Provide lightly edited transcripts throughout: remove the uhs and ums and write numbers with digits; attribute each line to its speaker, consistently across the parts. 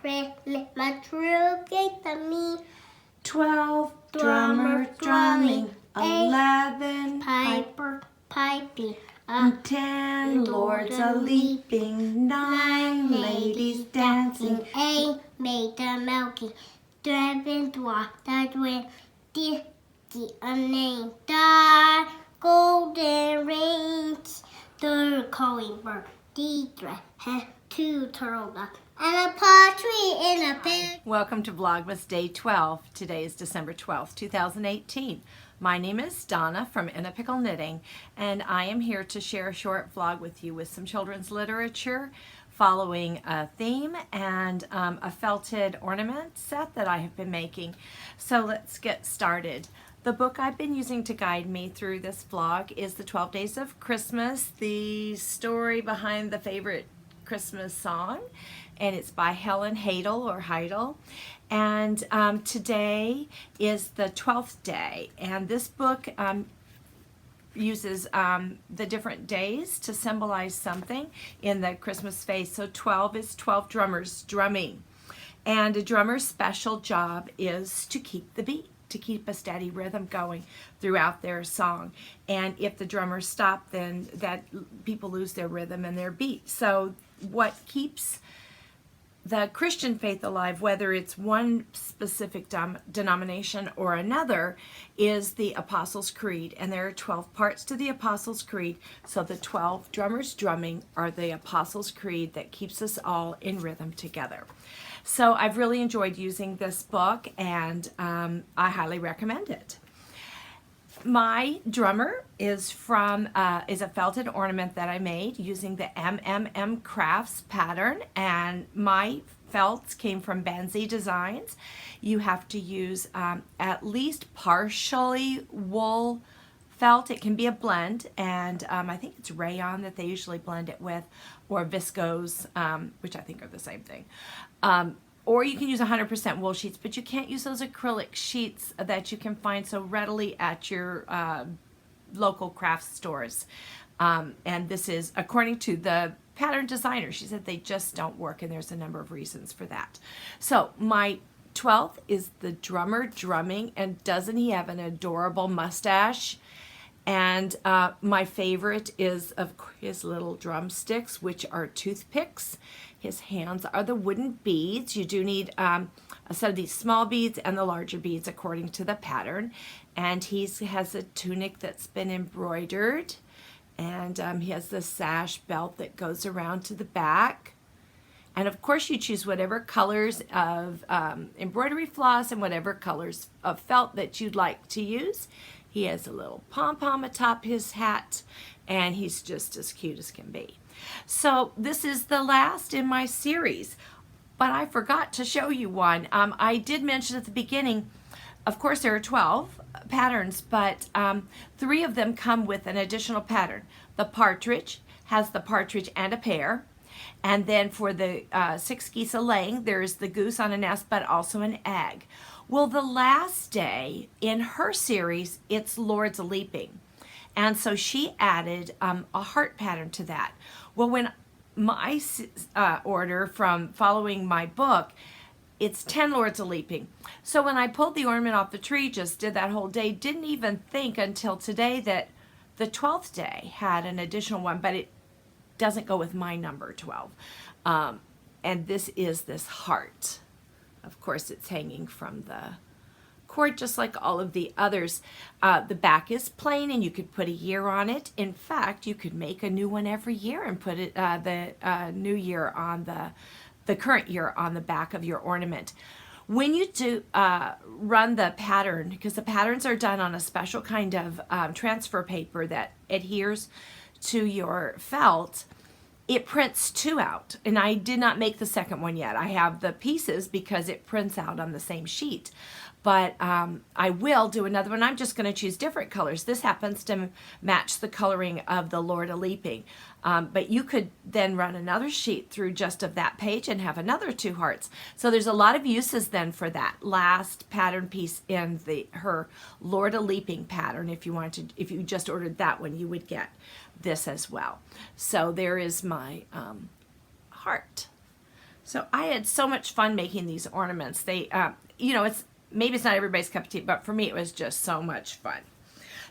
Speaker 1: Cradle my true gate to me.
Speaker 2: 12 drummers drumming, 11
Speaker 1: piper piping,
Speaker 2: 10 lords a leaping, 9 ladies dancing,
Speaker 1: 8 maiden milking, 7 dwarf that win, 50 unnamed star, golden rings, 3 calling bird, Deidre had 2 turtle doves, and a partridge in a pear.
Speaker 2: Welcome to Vlogmas Day 12. Today is December 12th, 2018. My name is Donna from Pickle Knitting, and I am here to share a short vlog with you with some children's literature following a theme and a felted ornament set that I have been making. So let's get started. The book I've been using to guide me through this vlog is The 12 Days of Christmas, the story behind the favorite Christmas song, and it's by Helen Heidel. And today is the 12th day, and this book uses the different days to symbolize something in the Christmas phase. So 12 is 12 drummers drumming, and a drummer's special job is to keep the beat, to keep a steady rhythm going throughout their song. And if the drummers stop, then that people lose their rhythm and their beat. So what keeps the Christian faith alive, whether it's one specific denomination or another, is the Apostles' Creed. And there are 12 parts to the Apostles' Creed. So the 12 drummers drumming are the Apostles' Creed that keeps us all in rhythm together. So I've really enjoyed using this book, and I highly recommend it. My drummer is from is a felted ornament that I made using the MMM Crafts pattern, and my felts came from Banzi Designs. You have to use at least partially wool felt. It can be a blend, and I think it's rayon that they usually blend it with, or viscose, which I think are the same thing. Or you can use 100% wool sheets, but you can't use those acrylic sheets that you can find so readily at your local craft stores. And this is according to the pattern designer. She said they just don't work, and there's a number of reasons for that. So my 12th is the drummer drumming, and doesn't he have an adorable mustache? And my favorite is of his little drumsticks, which are toothpicks. His hands are the wooden beads. You do need a set of these small beads and the larger beads according to the pattern. And he has a tunic that's been embroidered. And he has the sash belt that goes around to the back. And of course you choose whatever colors of embroidery floss and whatever colors of felt that you'd like to use. He has a little pom-pom atop his hat, and he's just as cute as can be. So this is the last in my series, but I forgot to show you one. I did mention at the beginning, of course there are 12 patterns, but 3 of them come with an additional pattern. The partridge has the partridge and a pear, and then for the 6 geese a laying, there's the goose on a nest, but also an egg. Well, the last day in her series, it's Lords a Leaping. And so she added a heart pattern to that. Well, when my order from following my book, it's 10 Lords a Leaping. So when I pulled the ornament off the tree, just did that whole day, didn't even think until today that the 12th day had an additional one, but it doesn't go with my number 12. And this is this heart. Of course, it's hanging from the cord just like all of the others. The back is plain, and you could put a year on it. In fact, you could make a new one every year and put it the new year on the current year on the back of your ornament. When you do run the pattern, because the patterns are done on a special kind of transfer paper that adheres to your felt, it prints 2 out, and I did not make the second one yet. I have the pieces because it prints out on the same sheet, but I will do another one. I'm just going to choose different colors. This happens to match the coloring of the Lord a Leaping, but you could then run another sheet through just of that page and have another 2 hearts. So there's a lot of uses then for that last pattern piece in her Lord a Leaping pattern. If you just ordered that one, you would get this as well. So there is my heart. So I had so much fun making these ornaments. They, you know, maybe it's not everybody's cup of tea, but for me it was just so much fun.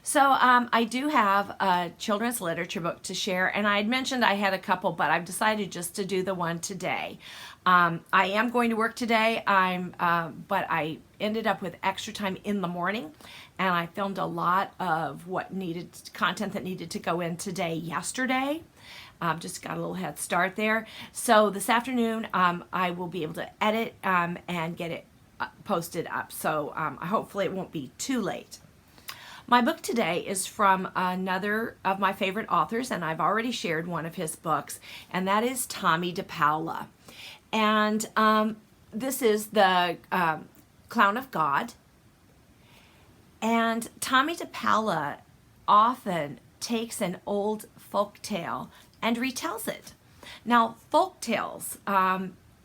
Speaker 2: So I do have a children's literature book to share, and I had mentioned I had a couple, but I've decided just to do the one today. I am going to work today, but I ended up with extra time in the morning, and I filmed a lot of content that needed to go in today yesterday. Just got a little head start there. So this afternoon I will be able to edit and get it posted up. So hopefully it won't be too late. My book today is from another of my favorite authors, and I've already shared one of his books, and that is Tommy DePaula. And this is the Clown of God. And Tommy DePaula often takes an old folk tale and retells it. Now, folk tales,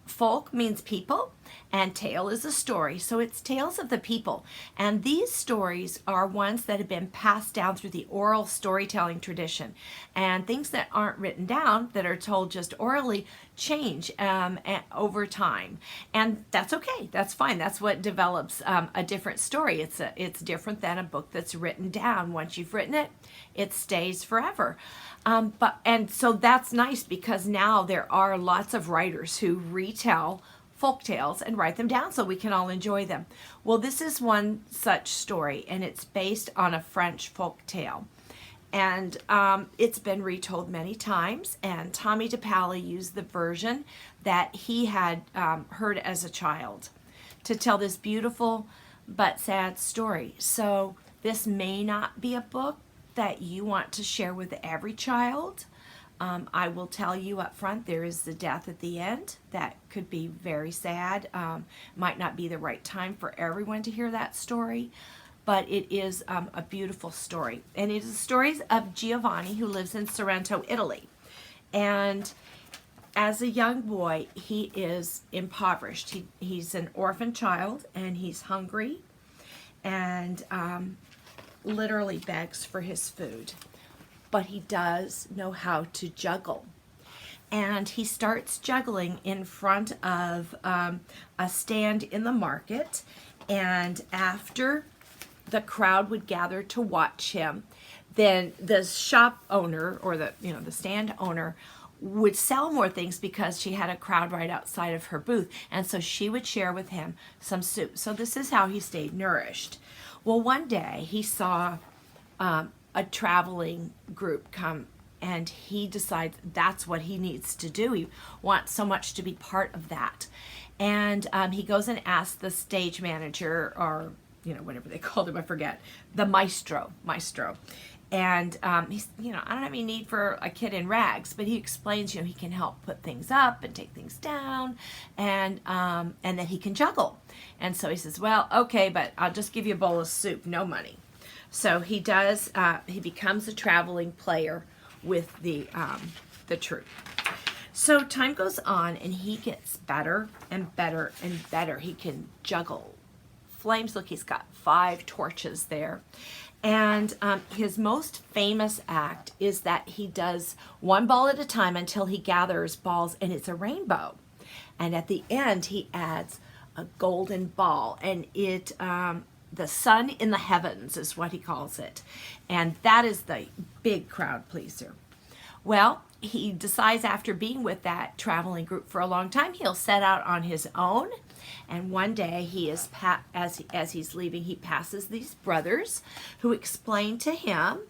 Speaker 2: folk means people, and tale is a story, so it's tales of the people. And these stories are ones that have been passed down through the oral storytelling tradition. And things that aren't written down, that are told just orally, change over time. And that's okay, that's fine. That's what develops a different story. It's different than a book that's written down. Once you've written it, it stays forever. And so that's nice, because now there are lots of writers who retell folk tales and write them down so we can all enjoy them. Well, this is one such story, and it's based on a French folk tale. And it's been retold many times, and Tommy DePaula used the version that he had heard as a child to tell this beautiful but sad story. So this may not be a book that you want to share with every child. I will tell you up front, there is the death at the end that could be very sad. Might not be the right time for everyone to hear that story, but it is a beautiful story. And it is the stories of Giovanni, who lives in Sorrento, Italy. And as a young boy, he is impoverished. He's an orphan child, and he's hungry, and literally begs for his food. But he does know how to juggle. And he starts juggling in front of a stand in the market. And after the crowd would gather to watch him, then the shop owner, or the stand owner, would sell more things because she had a crowd right outside of her booth. And so she would share with him some soup. So this is how he stayed nourished. Well, one day he saw a traveling group come, and he decides that's what he needs to do. He wants so much to be part of that. And he goes and asks the stage manager, or whatever they called him, I forget, the maestro. And he's, I don't have any need for a kid in rags, but he explains, he can help put things up and take things down, and that he can juggle. And so he says, well, okay, but I'll just give you a bowl of soup, no money. So he does. He becomes a traveling player with the troupe. So time goes on, and he gets better and better and better. He can juggle flames. Look, he's got 5 torches there. And his most famous act is that he does one ball at a time until he gathers balls, and it's a rainbow. And at the end, he adds a golden ball, and it the sun in the heavens is what he calls it. And that is the big crowd pleaser. Well, he decides, after being with that traveling group for a long time, he'll set out on his own. And one day, he is as he's leaving, he passes these brothers who explain to him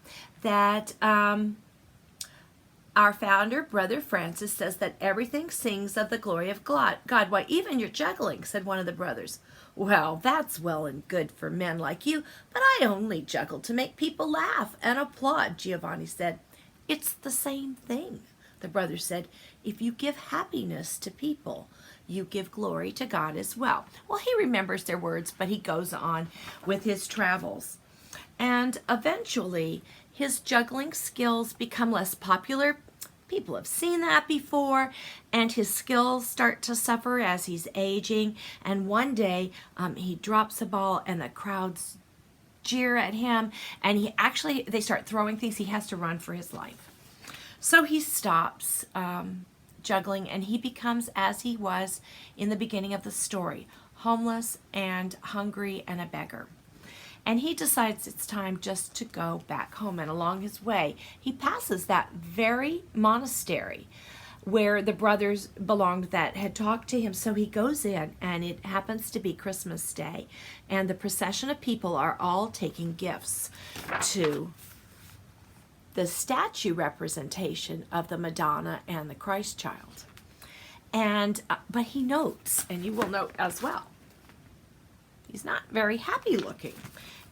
Speaker 2: that our founder, Brother Francis, says that everything sings of the glory of God. Why, even your juggling, said one of the brothers. Well, that's well and good for men like you, but I only juggle to make people laugh and applaud, Giovanni said. It's the same thing, the brother said. If you give happiness to people, you give glory to God as well. Well, he remembers their words, but he goes on with his travels. And eventually, his juggling skills become less popular. People have seen that before, and his skills start to suffer as he's aging. And one day, he drops a ball, and the crowds jeer at him, and they start throwing things. He has to run for his life. So he stops juggling, and he becomes as he was in the beginning of the story, homeless and hungry and a beggar. And he decides it's time just to go back home. And along his way, he passes that very monastery where the brothers belonged that had talked to him. So he goes in, and it happens to be Christmas Day. And the procession of people are all taking gifts to the statue representation of the Madonna and the Christ child. And but he notes, and you will note as well, he's not very happy looking.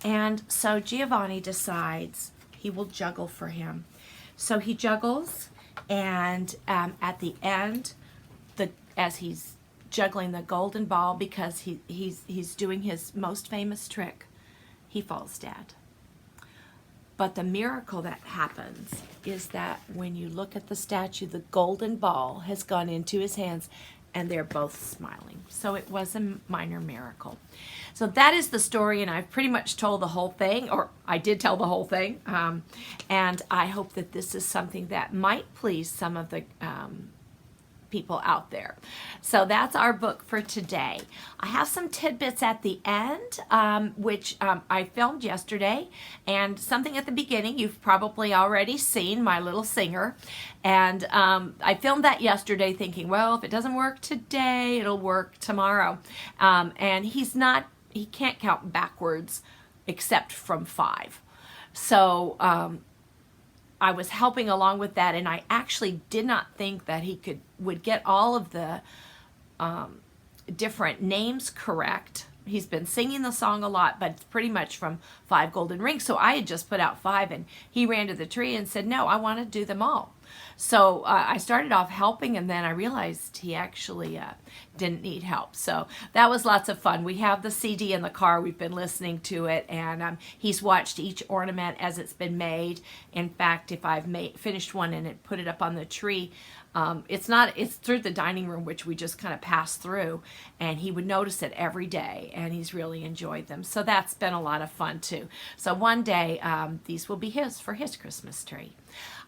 Speaker 2: And so Giovanni decides he will juggle for him. So he juggles, and at the end, as he's juggling the golden ball, because he's doing his most famous trick, he falls dead. But the miracle that happens is that when you look at the statue, the golden ball has gone into his hands, and they're both smiling. So it was a minor miracle. So that is the story, and I've pretty much told the whole thing, or I did tell the whole thing, and I hope that this is something that might please some of the people out there. So that's our book for today. I have some tidbits at the end, which I filmed yesterday, and something at the beginning you've probably already seen, my little singer. And I filmed that yesterday thinking, well, if it doesn't work today, it'll work tomorrow. And he can't count backwards except from 5. So I was helping along with that, and I actually did not think that he would get all of the different names correct. He's been singing the song a lot, but it's pretty much from 5 golden rings. So I had just put out 5, and he ran to the tree and said, no, I want to do them all. So I started off helping, and then I realized he actually didn't need help. So that was lots of fun. We have the CD in the car. We've been listening to it, and he's watched each ornament as it's been made. In fact, if I've finished one and put it up on the tree, it's through the dining room, which we just kind of pass through, and he would notice it every day, and he's really enjoyed them. So that's been a lot of fun too. So one day these will be for his Christmas tree.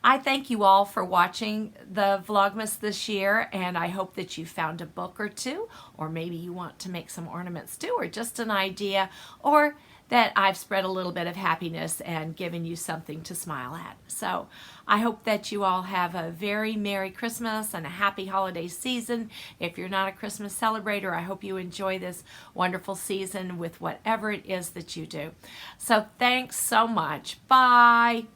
Speaker 2: I thank you all for watching the Vlogmas this year, and I hope that you found a book or two, or maybe you want to make some ornaments too, or just an idea, or that I've spread a little bit of happiness and given you something to smile at. So I hope that you all have a very Merry Christmas and a happy holiday season. If you're not a Christmas celebrator, I hope you enjoy this wonderful season with whatever it is that you do. So thanks so much. Bye.